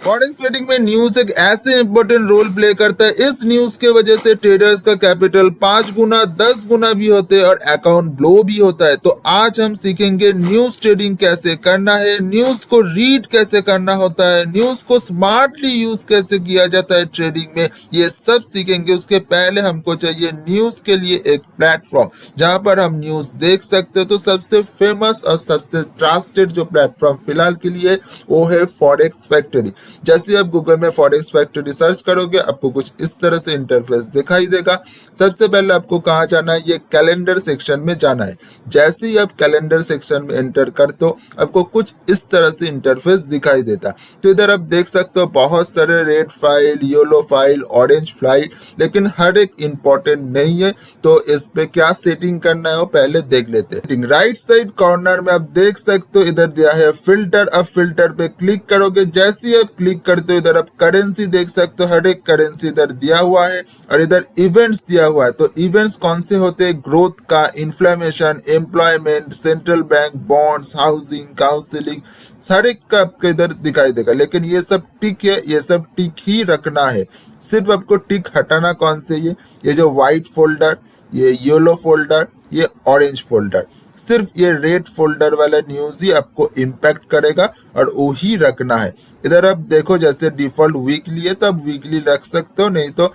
Forex trading में news एक ऐसे इंपॉर्टेंट रोल प्ले करता है। इस न्यूज के वजह से ट्रेडर्स का कैपिटल 5 गुना 10 गुना भी होते हैं और अकाउंट ब्लो भी होता है। तो आज हम सीखेंगे न्यूज ट्रेडिंग कैसे करना है, न्यूज को रीड कैसे करना होता है, न्यूज को स्मार्टली यूज कैसे किया जाता है ट्रेडिंग में, ये सब सीखेंगे। उसके पहले हमको चाहिए न्यूज के लिए एक प्लेटफॉर्म जहां पर हम न्यूज देख सकते हैं। तो सबसे फेमस और सबसे ट्रस्टेड जो प्लेटफॉर्म फिलहाल के लिए वो है फॉरेक्स फैक्ट्री। जैसे आप गूगल में फॉरेक्स फैक्ट्री सर्च करोगे आपको कुछ इस तरह से इंटरफेस दिखाई देगा। सबसे पहले आपको कहाँ जाना है, ये कैलेंडर सेक्शन में जाना है। जैसे ही आप कैलेंडर सेक्शन में एंटर करते हो आपको कुछ इस तरह से इंटरफेस दिखाई देता। तो इधर आप देख सकते हो बहुत सारे red file, yellow file, orange file, लेकिन हर एक इंपॉर्टेंट नहीं है। तो इस पे क्या सेटिंग करना है वो पहले देख लेते हैं। राइट साइड कॉर्नर में आप देख सकते हो इधर दिया है फिल्टर। अब फिल्टर पे क्लिक करोगे, जैसे ही आप क्लिक करते हो इधर आप करेंसी देख सकते हो, हर एक करेंसी इधर दिया हुआ है और इधर इवेंट्स दिया हुआ है। तो इवेंट्स कौन से होते हैं, ग्रोथ का, inflammation, employment, central bank, bonds, housing, counselling, सारे का आपको इधर दिखाई देगा। लेकिन ये सब टिक है, ये सब टिक ही रखना है। सिर्फ आपको टिक हटाना कौन से, ये जो व्हाइट फोल्डर, ये येलो फोल्डर, ये ऑरेंज फोल्डर, सिर्फ ये रेड फोल्डर वाला न्यूज ही आपको इम्पैक्ट करेगा और वो ही रखना है। इधर आप देखो जैसे डिफॉल्ट वीकली है तो आप वीकली रख सकते हो, नहीं तो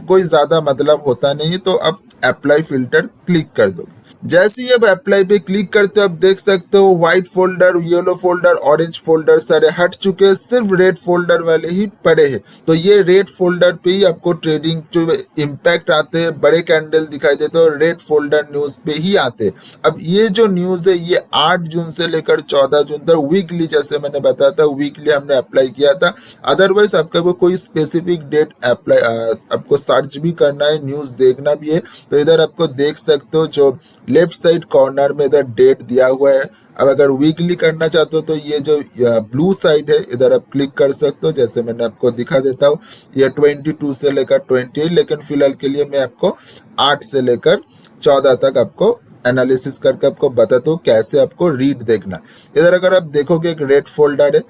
कोई ज्यादा मतलब होता नहीं है। तो आप अप्लाई फिल्टर क्लिक कर दोगे। जैसे ही अब अप्लाई पे क्लिक करते हो आप देख सकते हो white folder, yellow folder, orange folder सारे हट चुके हैं, सिर्फ रेड फोल्डर वाले ही पड़े हैं। तो ये रेड फोल्डर पे ही आपको ट्रेडिंग जो इम्पैक्ट आते हैं, बड़े कैंडल दिखाई देते हैं, रेड फोल्डर न्यूज पे ही आते हैं। अब ये जो न्यूज है ये 8 जून से लेकर 14 जून तक वीकली, जैसे मैंने बताया था वीकली हमने अप्लाई किया था। अदरवाइज आपका कोई स्पेसिफिक डेट अप्लाई आपको सर्च भी करना है, न्यूज देखना भी है। तो इधर आपको देख सकते हो जो लेफ्ट साइड कॉर्नर में इधर डेट दिया हुआ है। अब अगर वीकली करना चाहते हो तो ये जो ब्लू साइड है इधर आप क्लिक कर सकते हो। जैसे मैंने आपको दिखा देता हूँ, ये 22 से लेकर 28, लेकिन फिलहाल के लिए मैं आपको 8 से लेकर 14 तक आपको एनालिसिस करके आपको बताता हूँ कैसे आपको रीड देखना। इधर अगर आप देखोगे एक रेड फोल्डर है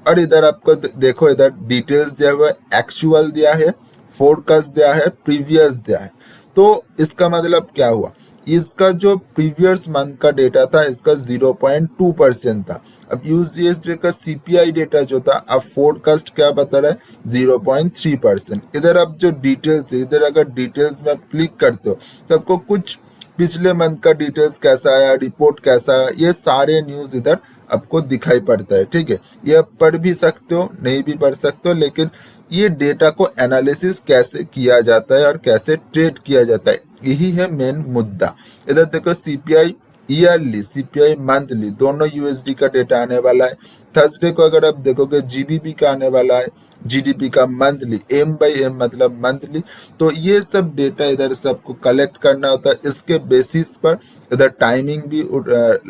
और इधर आपको देखो इधर डिटेल्स दिया हुआ है, एक्चुअल दिया है, फोरकास्ट दिया है, प्रीवियस दिया है। तो इसका मतलब क्या हुआ, इसका जो प्रीवियस मंथ का डेटा था इसका 0.2% था। अब यूएसडी का सीपीआई डेटा जो था, अब फोरकास्ट क्या बता रहा है 0.3%। इधर अब जो डिटेल्स है, इधर अगर डिटेल्स में आप क्लिक करते हो तो आपको कुछ पिछले मंथ का डिटेल्स कैसा आया, रिपोर्ट कैसा आया, ये सारे न्यूज इधर आपको दिखाई पड़ता है। ठीक है, ये आप पढ़ भी सकते हो, नहीं भी पढ़ सकते हो, लेकिन ये डेटा को एनालिसिस कैसे किया जाता है और कैसे ट्रेड किया जाता है यही है मेन मुद्दा। इधर देखो सीपीआई ईयरली, सीपीआई मंथली, दोनों यूएसडी का डेटा आने वाला है। थर्सडे को अगर आप देखोगे जीबीपी का आने वाला है, जीडीपी का मंथली, M/M मतलब मंथली। तो ये सब डेटा इधर से आपको कलेक्ट करना होता है। इसके बेसिस पर इधर टाइमिंग भी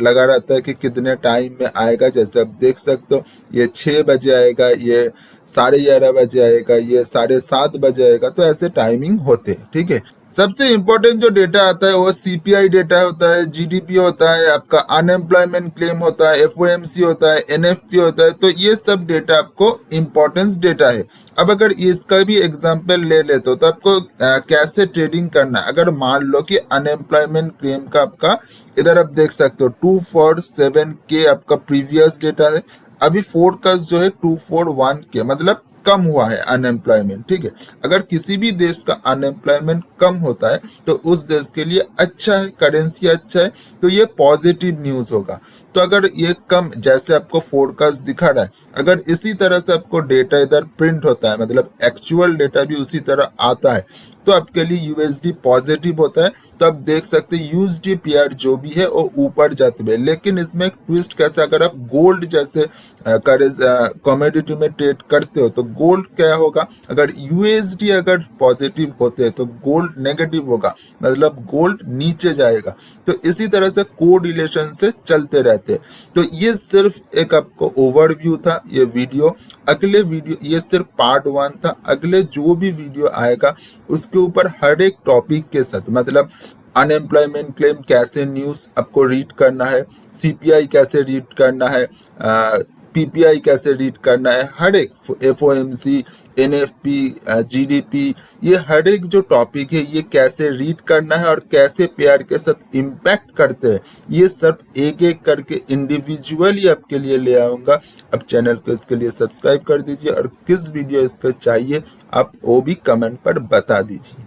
लगा रहता है कि कितने टाइम में आएगा। जैसे आप देख सकते हो ये 6 बजे आएगा, ये 11:30 बजे आएगा, ये 7:30 बजे आएगा। तो ऐसे टाइमिंग होते हैं। ठीक है, सबसे इम्पोर्टेंट जो डेटा आता है वो सीपीआई डेटा होता है, जीडीपी होता है, आपका अनएम्प्लॉयमेंट क्लेम होता है, एफओएमसी होता है, एनएफपी होता है। तो ये सब डेटा आपको इम्पोर्टेंस डेटा है। अब अगर इसका भी एग्जांपल ले लेते हो तो आपको कैसे ट्रेडिंग करना है। अगर मान लो कि अनएम्प्लॉयमेंट क्लेम का आपका इधर आप देख सकते हो 247K आपका प्रीवियस डेटा है। अभी फोरकास्ट जो है 241K, मतलब कम हुआ है अनएम्प्लॉयमेंट। ठीक है, अगर किसी भी देश का अनएम्प्लॉयमेंट कम होता है तो उस देश के लिए अच्छा है, करेंसी अच्छा है, तो ये पॉजिटिव न्यूज होगा। तो अगर ये कम, जैसे आपको फोरकास्ट दिखा रहा है, अगर इसी तरह से आपको डेटा इधर प्रिंट होता है, मतलब एक्चुअल डेटा भी उसी तरह आता है, तो आपके लिए यूएसडी पॉजिटिव होता है। तो आप देख सकते हैं यूएसडी पेयर जो भी है वो ऊपर जाते हुए। लेकिन इसमें एक ट्विस्ट कैसे, अगर आप गोल्ड जैसे कमोडिटी में ट्रेड करते हो तो गोल्ड क्या होगा, अगर यूएसडी अगर पॉजिटिव होते हैं तो गोल्ड नेगेटिव होगा, मतलब गोल्ड नीचे जाएगा। तो इसी तरह से कोरिलेशन से चलते रहते हैं। तो ये सिर्फ एक आपको ओवरव्यू था ये वीडियो। अगले वीडियो, ये सिर्फ पार्ट 1 था, अगले जो भी वीडियो आएगा उसके ऊपर हर एक टॉपिक के साथ, मतलब अनएम्प्लॉयमेंट क्लेम कैसे न्यूज आपको रीड करना है, सीपीआई कैसे रीड करना है, पीपीआई कैसे रीड करना है, हर एक एफओएमसी, एनएफपी, जीडीपी, ये हर एक जो टॉपिक है ये कैसे रीड करना है और कैसे पेयर के साथ इम्पैक्ट करते हैं, ये सब एक एक करके इंडिविजुअली आपके लिए ले आऊँगा। अब चैनल को इसके लिए सब्सक्राइब कर दीजिए और किस वीडियो इसका चाहिए आप वो भी कमेंट पर बता दीजिए।